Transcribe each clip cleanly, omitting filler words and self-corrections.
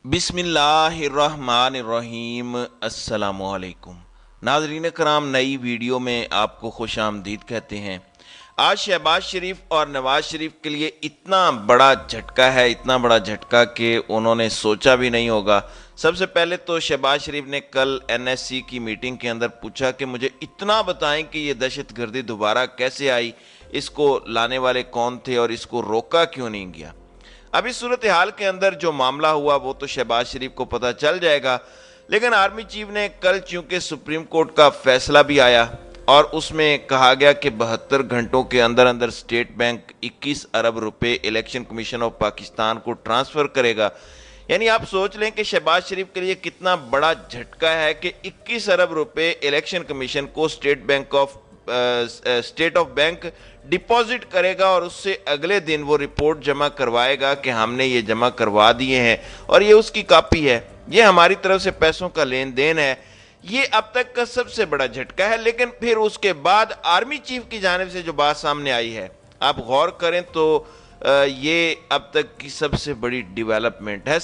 बिस्मिल्लाहिर्रहमानिर्रहीम। अस्सलामुअलैकुम नाज़रीन कराम, नई वीडियो में आपको खुश आमदीद कहते हैं। आज शहबाज शरीफ और नवाज शरीफ के लिए इतना बड़ा झटका है, इतना बड़ा झटका कि उन्होंने सोचा भी नहीं होगा। सबसे पहले तो शहबाज शरीफ ने कल NSC की मीटिंग के अंदर पूछा कि मुझे इतना बताएं कि ये दहशतगर्दी दोबारा कैसे आई, इसको लाने वाले कौन थे और इसको रोका क्यों नहीं गया। अब इस सूरत हाल के अंदर जो मामला हुआ वो तो शहबाज शरीफ को पता चल जाएगा, लेकिन आर्मी चीफ ने कल चूंकि सुप्रीम कोर्ट का फैसला भी आया और उसमें कहा गया कि 72 घंटों के अंदर अंदर स्टेट बैंक 21 अरब रुपए इलेक्शन कमीशन ऑफ पाकिस्तान को ट्रांसफ़र करेगा। यानी आप सोच लें कि शहबाज शरीफ के लिए कितना बड़ा झटका है कि 21 अरब रुपए इलेक्शन कमीशन को स्टेट ऑफ बैंक डिपॉजिट करेगा और उससे अगले दिन वो रिपोर्ट जमा करवाएगा कि हमने ये जमा करवा दिए हैं और ये उसकी कॉपी है, ये हमारी तरफ से पैसों का लेन देन है। ये अब तक का सबसे बड़ा झटका है। लेकिन फिर उसके बाद आर्मी चीफ की जानिब से जो बात सामने आई है, आप गौर करें तो ये अब तक की सबसे बड़ी डेवलपमेंट है।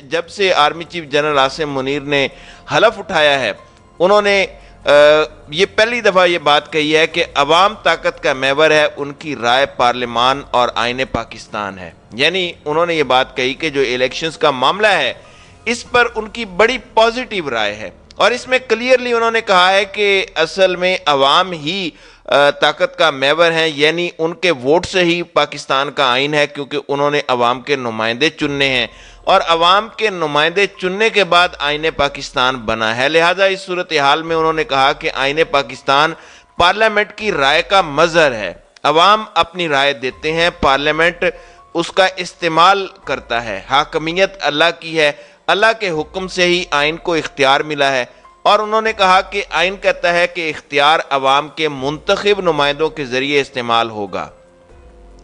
जब से army chief general Asim Munir ने हलफ उठाया है, उन्होंने ये पहली दफ़ा ये बात कही है कि अवाम ताकत का महवर है, उनकी राय पार्लियामान और आईने पाकिस्तान है। यानी उन्होंने ये बात कही कि जो इलेक्शंस का मामला है इस पर उनकी बड़ी पॉजिटिव राय है और इसमें क्लियरली उन्होंने कहा है कि असल में अवाम ही ताकत का महवर है, यानी उनके वोट से ही पाकिस्तान का आइन है, क्योंकि उन्होंने अवाम के नुमाइंदे चुनने हैं और अवाम के नुमाइंदे चुनने के बाद आईने पाकिस्तान बना है। लिहाजा इस सूरत हाल में उन्होंने कहा कि आईने पाकिस्तान पार्लियामेंट की राय का मज़हर है। अवाम अपनी राय देते हैं, पार्लियामेंट उसका इस्तेमाल करता है। हाकमियत अल्लाह की है, अल्लाह के हुक्म से ही आइन को इख्तियार मिला है और उन्होंने कहा कि आइन कहता है कि इख्तियार अवाम के मुंतखब नुमाइंदों के ज़रिए इस्तेमाल होगा।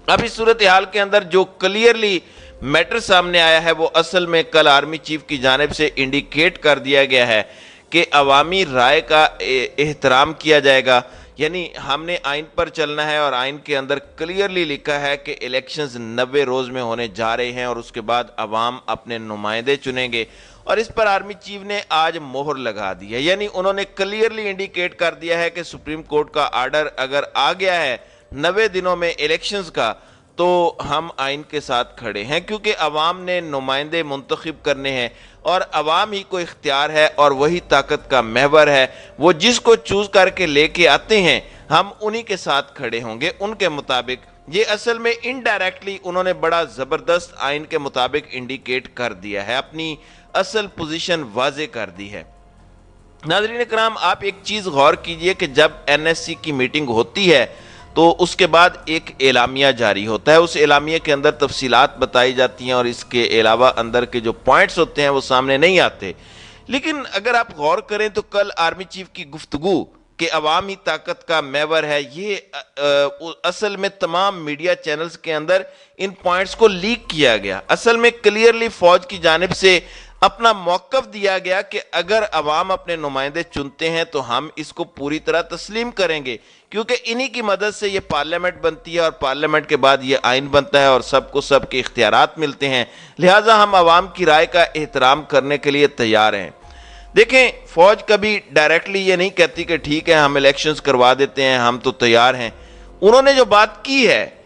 अब इस सूरत हाल के अंदर जो क्लियरली मैटर सामने आया है वो असल में कल आर्मी चीफ की जानिब से इंडिकेट कर दिया गया है कि अवामी राय का एहतराम किया जाएगा। यानी हमने आइन पर चलना है और आइन के अंदर क्लियरली लिखा है कि इलेक्शंस 90 रोज़ में होने जा रहे हैं और उसके बाद अवाम अपने नुमाइंदे चुनेंगे और इस पर आर्मी चीफ ने आज मोहर लगा दी है। यानी उन्होंने क्लियरली इंडिकेट कर दिया है कि सुप्रीम कोर्ट का आर्डर अगर आ गया है 90 दिनों में इलेक्शंस का, तो हम आइन के साथ खड़े हैं, क्योंकि अवाम ने नुमाइंदे मुंतखब करने हैं और अवाम ही को इख्तियार है और वही ताकत का महवर है। वो जिसको चूज करके लेके आते हैं हम उन्हीं के साथ खड़े होंगे उनके मुताबिक। ये असल में इनडायरेक्टली उन्होंने बड़ा ज़बरदस्त आइन के मुताबिक इंडिकेट कर दिया है, अपनी असल पोजीशन वाजे कर दी है। नाज़रीन कराम, आप एक चीज़ गौर कीजिए कि जब NSC की मीटिंग होती है तो उसके बाद एक एलामिया जारी होता है। उस एलामिया के अंदर तफसीलात बताई जाती हैं और इसके अलावा अंदर के जो पॉइंट्स होते हैं वो सामने नहीं आते। लेकिन अगर आप गौर करें तो कल आर्मी चीफ की गुफ्तगू कि अवामी ताकत का महवर है, ये असल में तमाम मीडिया चैनल्स के अंदर इन पॉइंट्स को लीक किया गया। असल में क्लियरली फौज की जानिब से अपना मौक़िफ़ दिया गया कि अगर अवाम अपने नुमाइंदे चुनते हैं तो हम इसको पूरी तरह तस्लीम करेंगे, क्योंकि इन्हीं की मदद से ये पार्लियामेंट बनती है और पार्लियामेंट के बाद ये आइन बनता है और सबको सबके इख्तियारात मिलते हैं। लिहाजा हम अवाम की राय का एहतराम करने के लिए तैयार हैं। देखें, फौज कभी डायरेक्टली ये नहीं कहती कि ठीक है हम इलेक्शंस करवा देते हैं, हम तो तैयार हैं। उन्होंने जो बात की है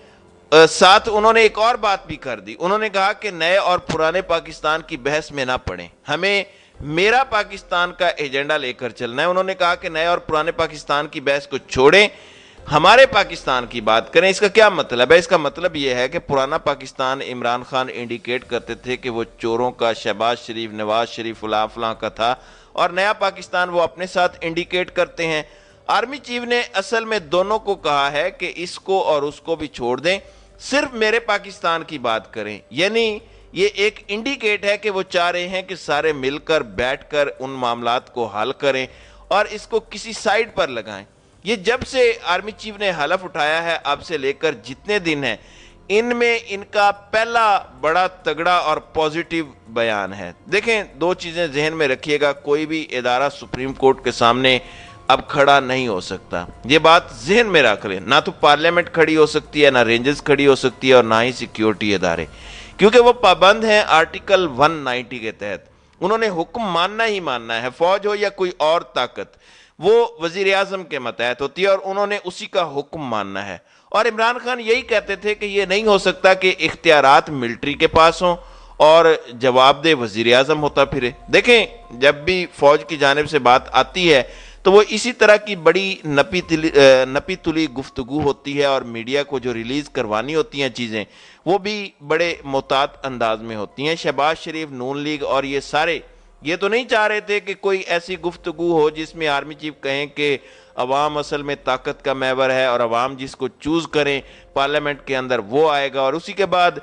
साथ उन्होंने एक और बात भी कर दी। उन्होंने कहा कि नए और पुराने पाकिस्तान की बहस में ना पड़ें, हमें मेरा पाकिस्तान का एजेंडा लेकर चलना है। उन्होंने कहा कि नए और पुराने पाकिस्तान की बहस को छोड़ें, हमारे पाकिस्तान की बात करें। इसका क्या मतलब है? इसका मतलब यह है कि पुराना पाकिस्तान इमरान खान इंडिकेट करते थे कि वो चोरों का, शहबाज शरीफ, नवाज शरीफ, फलां फलां का था, और नया पाकिस्तान वो अपने साथ इंडिकेट करते हैं। आर्मी चीफ ने असल में दोनों को कहा है कि इसको और उसको भी छोड़ दें, सिर्फ मेरे पाकिस्तान की बात करें। यानी ये एक इंडिकेट है कि वो चाह रहे हैं कि सारे मिलकर बैठकर उन मामलात को हल करें और इसको किसी साइड पर लगाएं। ये जब से आर्मी चीफ ने हलफ उठाया है अब से लेकर जितने दिन हैं, इनमें इनका पहला बड़ा तगड़ा और पॉजिटिव बयान है। देखें, दो चीज़ें जहन में रखिएगा, कोई भी इदारा सुप्रीम कोर्ट के सामने अब खड़ा नहीं हो सकता। ये बात जहन में रख लें, ना तो पार्लियामेंट खड़ी हो सकती है, ना रेंजर्स खड़ी हो सकती है और ना ही सिक्योरिटी इदारे, کیونکہ وہ پابند ہیں آرٹیکل 190 کے تحت. انہوں نے حکم ماننا ہی ماننا ہے، فوج ہو یا کوئی اور طاقت، وہ وزیر اعظم کے ماتحت ہوتی ہے اور انہوں نے اسی کا حکم ماننا ہے. اور عمران خان یہی کہتے تھے کہ یہ نہیں ہو سکتا کہ اختیارات ملٹری کے پاس ہوں اور جواب دہ وزیر اعظم ہوتا پھرے. دیکھیں جب بھی فوج کی جانب سے بات آتی ہے تو وہ اسی طرح کی بڑی نپی تلی گفتگو ہوتی ہے، اور میڈیا کو جو ریلیز کروانی ہوتی ہیں چیزیں وہ بھی بڑے محتاط انداز میں ہوتی ہیں. شہباز شریف، نون لیگ اور یہ سارے یہ تو نہیں چاہ رہے تھے کہ کوئی ایسی گفتگو ہو جس میں آرمی چیف کہیں کہ عوام اصل میں طاقت کا محور ہے اور عوام جس کو چوز کریں پارلیمنٹ کے اندر وہ آئے گا، اور اسی کے بعد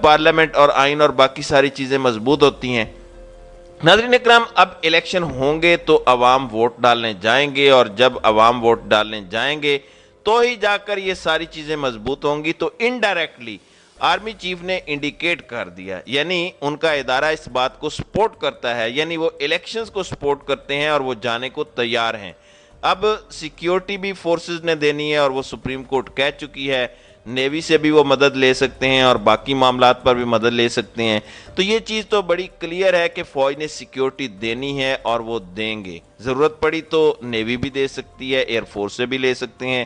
پارلیمنٹ اور آئین اور باقی ساری چیزیں مضبوط ہوتی ہیں. ناظرین اکرام، اب الیکشن ہوں گے تو عوام ووٹ ڈالنے جائیں گے، اور جب عوام ووٹ ڈالنے جائیں گے تو ہی جا کر یہ ساری چیزیں مضبوط ہوں گی. تو انڈائریکٹلی آرمی چیف نے انڈیکیٹ کر دیا، یعنی ان کا ادارہ اس بات کو سپورٹ کرتا ہے، یعنی وہ الیکشنز کو سپورٹ کرتے ہیں اور وہ جانے کو تیار ہیں. اب سیکیورٹی بھی فورسز نے دینی ہے اور وہ سپریم کورٹ کہہ چکی ہے، نیوی سے بھی وہ مدد لے سکتے ہیں اور باقی معاملات پر بھی مدد لے سکتے ہیں. تو یہ چیز تو بڑی کلیئر ہے کہ فوج نے سیکیورٹی دینی ہے اور وہ دیں گے. ضرورت پڑی تو نیوی بھی دے سکتی ہے، ایئر فورس سے بھی لے سکتے ہیں.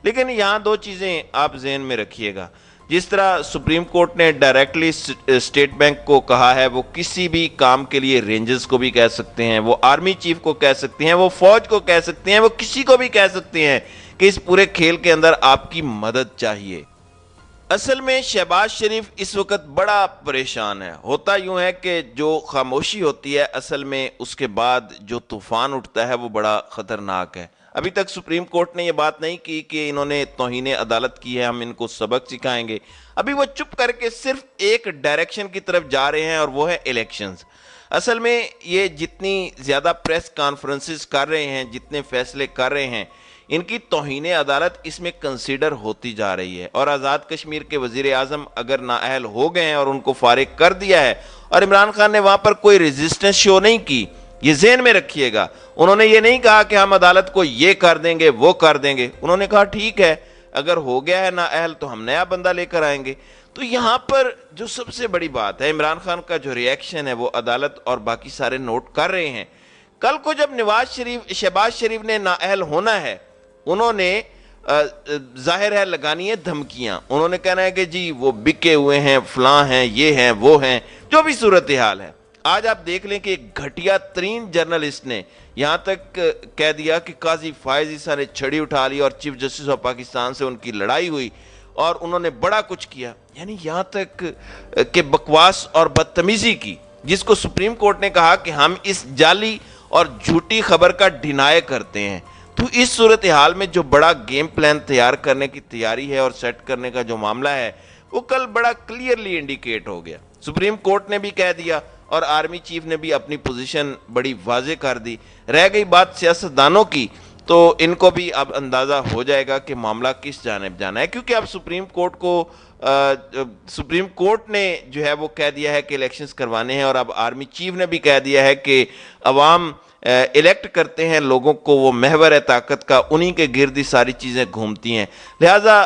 لیکن یہاں دو چیزیں آپ ذہن میں رکھیے گا. جس طرح سپریم کورٹ نے ڈائریکٹلی اسٹیٹ بینک کو کہا ہے، وہ کسی بھی کام کے لیے رینجز کو بھی کہہ سکتے ہیں، وہ آرمی چیف کو کہہ سکتے ہیں، وہ فوج کو کہہ سکتے ہیں، وہ کسی کو بھی کہہ سکتے ہیں کہ اس پورے کھیل کے اندر آپ کی مدد چاہیے. اصل میں شہباز شریف اس وقت بڑا پریشان ہے. ہوتا یوں ہے کہ جو خاموشی ہوتی ہے اصل میں اس کے بعد جو طوفان اٹھتا ہے وہ بڑا خطرناک ہے. ابھی تک سپریم کورٹ نے یہ بات نہیں کی کہ انہوں نے توہین عدالت کی ہے، ہم ان کو سبق سکھائیں گے. ابھی وہ چپ کر کے صرف ایک ڈائریکشن کی طرف جا رہے ہیں اور وہ ہے الیکشنز. اصل میں یہ جتنی زیادہ پریس کانفرنسز کر رہے ہیں، جتنے فیصلے کر رہے ہیں، ان کی توہین عدالت اس میں کنسیڈر ہوتی جا رہی ہے. اور آزاد کشمیر کے وزیر اعظم اگر نااہل ہو گئے ہیں اور ان کو فارغ کر دیا ہے، اور عمران خان نے وہاں پر کوئی ریزسٹنس شو نہیں کی، یہ ذہن میں رکھیے گا. انہوں نے یہ نہیں کہا کہ ہم عدالت کو یہ کر دیں گے وہ کر دیں گے. انہوں نے کہا ٹھیک ہے، اگر ہو گیا ہے نااہل تو ہم نیا بندہ لے کر آئیں گے. تو یہاں پر جو سب سے بڑی بات ہے، عمران خان کا جو ری ایکشن ہے وہ عدالت اور باقی سارے نوٹ کر رہے ہیں. کل کو جب شہباز شریف نے نااہل ہونا ہے، انہوں نے ظاہر ہے لگانی ہے دھمکیاں. انہوں نے کہنا ہے کہ جی وہ بکے ہوئے ہیں، فلاں ہیں، یہ ہیں، وہ ہیں، جو بھی صورتحال ہے. آج آپ دیکھ لیں کہ ایک گھٹیا ترین جرنلسٹ نے یہاں تک کہہ دیا کہ قاضی فائز عیسیٰ نے چھڑی اٹھا لی اور چیف جسٹس آف پاکستان سے ان کی لڑائی ہوئی اور انہوں نے بڑا کچھ کیا. یعنی یہاں تک کہ بکواس اور بدتمیزی کی، جس کو سپریم کورٹ نے کہا کہ ہم اس جعلی اور جھوٹی خبر کا ڈینائی کرتے ہیں. تو اس صورتحال میں جو بڑا گیم پلان تیار کرنے کی تیاری ہے اور سیٹ کرنے کا جو معاملہ ہے وہ کل بڑا کلیئرلی انڈیکیٹ ہو گیا. سپریم کورٹ نے بھی کہہ دیا اور آرمی چیف نے بھی اپنی پوزیشن بڑی واضح کر دی. رہ گئی بات سیاستدانوں کی، تو ان کو بھی اب اندازہ ہو جائے گا کہ معاملہ کس جانب جانا ہے. کیونکہ اب سپریم کورٹ نے جو ہے وہ کہہ دیا ہے کہ الیکشنز کروانے ہیں، اور اب آرمی چیف نے بھی کہہ دیا ہے کہ عوام الیکٹ کرتے ہیں لوگوں کو، وہ محور ہے طاقت کا، انہی کے گرد ہی ساری چیزیں گھومتی ہیں. لہٰذا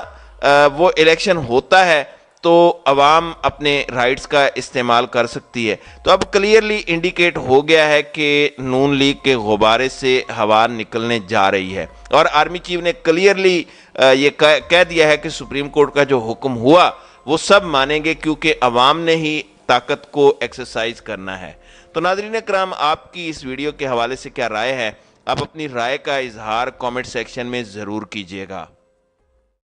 وہ الیکشن ہوتا ہے تو عوام اپنے رائٹس کا استعمال کر سکتی ہے. تو اب کلیئرلی انڈیکیٹ ہو گیا ہے کہ نون لیگ کے غبارے سے ہوا نکلنے جا رہی ہے، اور آرمی چیف نے کلیئرلی یہ کہہ دیا ہے کہ سپریم کورٹ کا جو حکم ہوا وہ سب مانیں گے، کیونکہ عوام نے ہی طاقت کو ایکسرسائز کرنا ہے. تو ناظرین اکرام، آپ کی اس ویڈیو کے حوالے سے کیا رائے ہے؟ آپ اپنی رائے کا اظہار کامنٹ سیکشن میں ضرور کیجیے گا.